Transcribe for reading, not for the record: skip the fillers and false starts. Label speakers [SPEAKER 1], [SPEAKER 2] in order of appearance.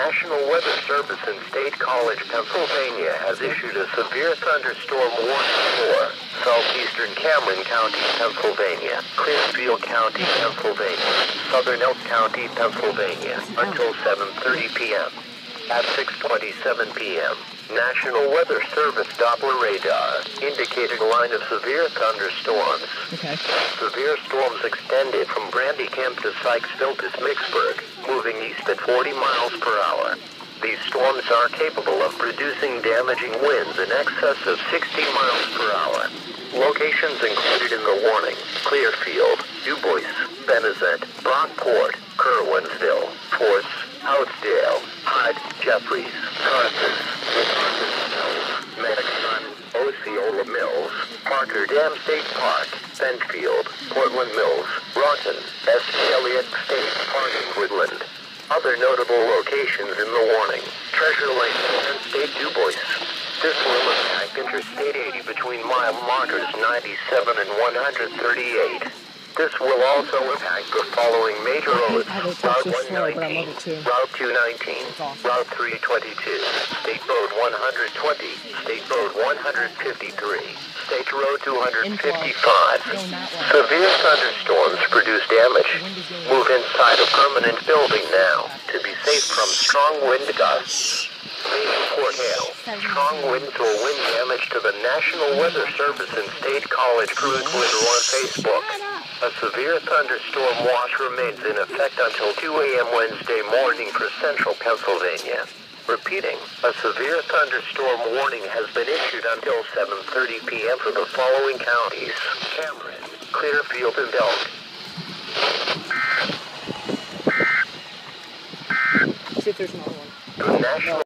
[SPEAKER 1] National Weather Service in State College, Pennsylvania has issued a severe thunderstorm warning for southeastern Cameron County, Pennsylvania, Clearfield County, Pennsylvania, Southern Elk County, Pennsylvania, until 7:30 p.m. At 6:27 p.m., National Weather Service Doppler radar indicated a line of severe thunderstorms. Severe storms extended from Brandycamp to Sykesville to Smicksburg, moving east at 40 miles per hour. These storms are capable of producing damaging winds in excess of 60 miles per hour. Locations included in the warning: Clearfield, DuBois, Benezet, Brockport, Kerwinsville, Force, Housedale, Hyde, Jeffries, Carthage, Madison, Osceola Mills, Parker Dam State Park, Benfield, Portland Mills, Rawton, S. Elliott State Park in Woodland. Other notable locations in the warning: Treasure Lake and State DuBois. This will impact Interstate 80 between mile markers 97 and 138. This will also impact the following major roads: Route 119, Route 219, Route 322, State Road 120, State Road 153, State Road 255. Severe thunderstorms produce damage. Move inside a permanent building now to be safe from strong wind gusts. Port hail. Strong winds will wind damage to the National Weather Service and State College crew Twitter on Facebook. A severe thunderstorm watch remains in effect until 2 a.m. Wednesday morning for central Pennsylvania. Repeating, a severe thunderstorm warning has been issued until 7:30 p.m. for the following counties: Cameron, Clearfield, and Elk.
[SPEAKER 2] See if there's another one.
[SPEAKER 1] The National